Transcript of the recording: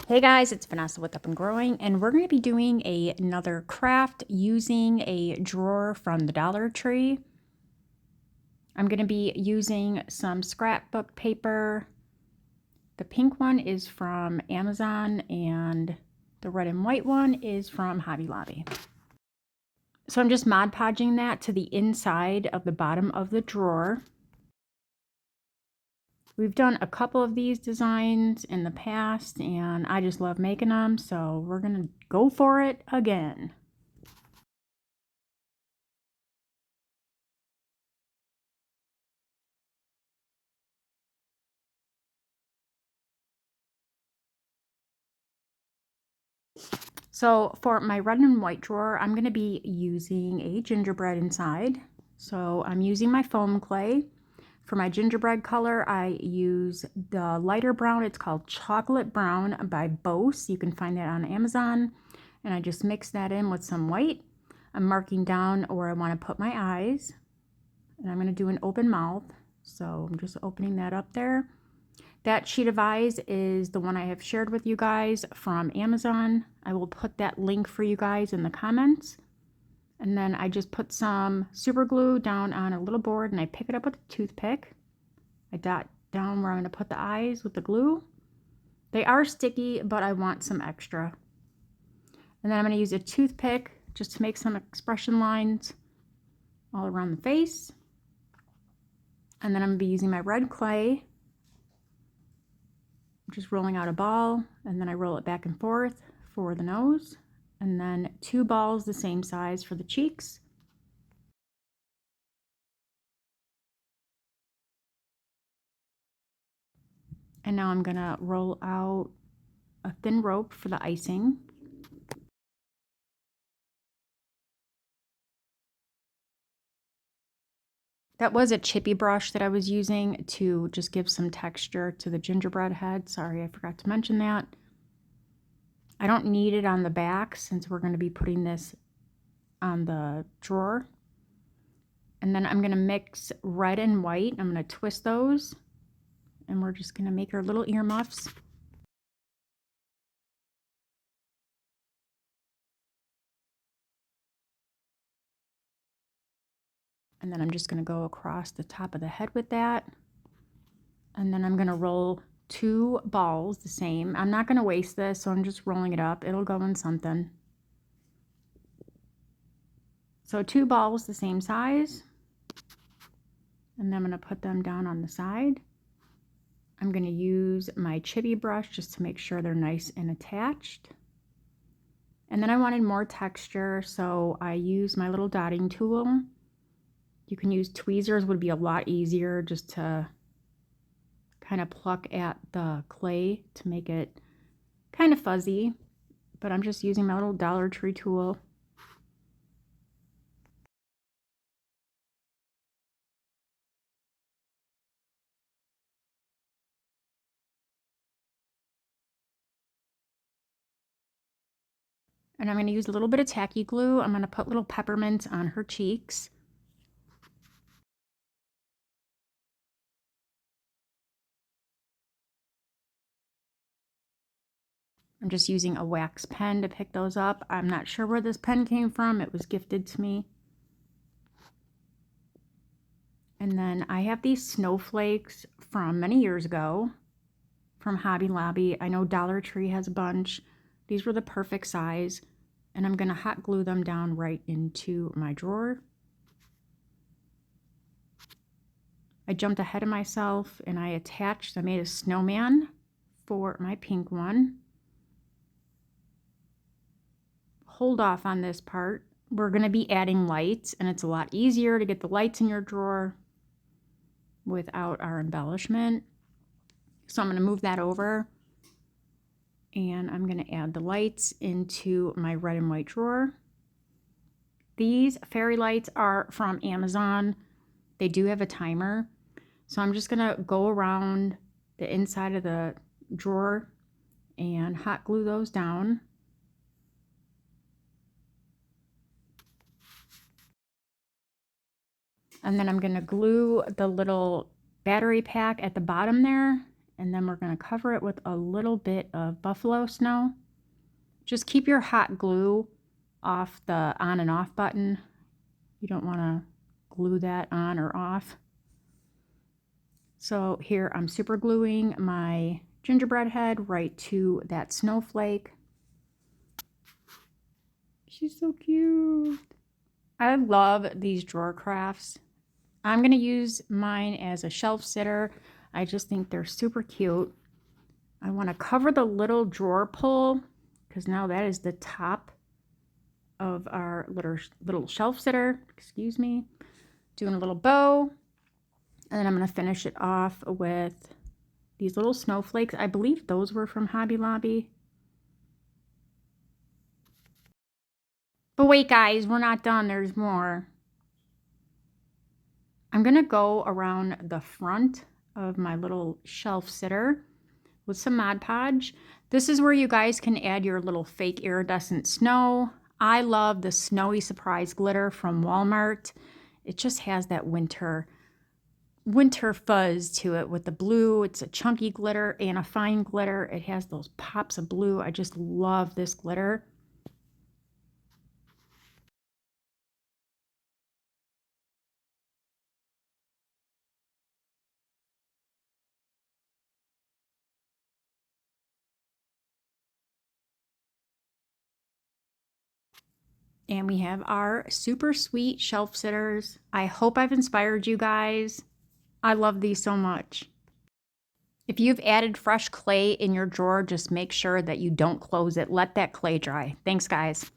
Hey guys, it's Vanessa with Up and Growing, and we're going to be doing another craft using a drawer from the Dollar Tree. I'm going to be using some scrapbook paper. The pink one is from Amazon, and the red and white one is from Hobby Lobby. So I'm just Mod Podging that to the inside of the bottom of the drawer. We've done a couple of these designs in the past, and I just love making them, so we're going to go for it again. So for my red and white drawer, I'm going to be using a gingerbread inside. So I'm using my foam clay. For my gingerbread color, I use the lighter brown. It's called Chocolate Brown by Bose. You can find that on Amazon. And I just mix that in with some white. I'm marking down where I want to put my eyes. And I'm going to do an open mouth. So I'm just opening that up there. That sheet of eyes is the one I have shared with you guys from Amazon. I will put that link for you guys in the comments. And then I just put some super glue down on a little board and I pick it up with a toothpick. I dot down where I'm going to put the eyes with the glue. They are sticky, but I want some extra. And then I'm going to use a toothpick just to make some expression lines all around the face. And then I'm going to be using my red clay, just rolling out a ball, and then I roll it back and forth for the nose, and then 2 balls the same size for the cheeks. And now I'm gonna roll out a thin rope for the icing. That was a chippy brush that I was using to just give some texture to the gingerbread head. Sorry, I forgot to mention that. I don't need it on the back since we're going to be putting this on the drawer. And then I'm going to mix red and white. I'm going to twist those. And we're just going to make our little earmuffs. And then I'm just going to go across the top of the head with that. And then I'm going to roll 2 balls the same. I'm not going to waste this, so I'm just rolling it up. It'll go in something. So 2 balls the same size. And then I'm going to put them down on the side. I'm going to use my chippy brush just to make sure they're nice and attached. And then I wanted more texture, so I use my little dotting tool. You can use tweezers, would be a lot easier just to kind of pluck at the clay to make it kind of fuzzy. But I'm just using my little Dollar Tree tool. And I'm going to use a little bit of tacky glue. I'm going to put little peppermints on her cheeks. I'm just using a wax pen to pick those up. I'm not sure where this pen came from. It was gifted to me. And then I have these snowflakes from many years ago from Hobby Lobby. I know Dollar Tree has a bunch. These were the perfect size. And I'm going to hot glue them down right into my drawer. I jumped ahead of myself and I made a snowman for my pink one. Hold off on this part. We're going to be adding lights, and it's a lot easier to get the lights in your drawer without our embellishment. So I'm going to move that over, and I'm going to add the lights into my red and white drawer. These fairy lights are from Amazon. They do have a timer. So I'm just going to go around the inside of the drawer and hot glue those down. And then I'm going to glue the little battery pack at the bottom there And then we're going to cover it with a little bit of buffalo snow. Just keep your hot glue off the on and off button. You don't want to glue that on or off. So here I'm super gluing my gingerbread head right to that snowflake. She's so cute. I love these drawer crafts. I'm going to use mine as a shelf sitter. I just think they're super cute. I want to cover the little drawer pull because now that is the top of our little shelf sitter. Excuse me. Doing a little bow. And then I'm going to finish it off with these little snowflakes. I believe those were from Hobby Lobby. But wait, guys, we're not done. There's more. I'm going to go around the front of my little shelf sitter with some Mod Podge. This is where you guys can add your little fake iridescent snow. I love the Snowy Surprise glitter from Walmart. It just has that winter fuzz to it with the blue. It's a chunky glitter and a fine glitter. It has those pops of blue. I just love this glitter. And we have our super sweet shelf sitters. I hope I've inspired you guys. I love these so much. If you've added fresh clay in your drawer, just make sure that you don't close it. Let that clay dry. Thanks, guys.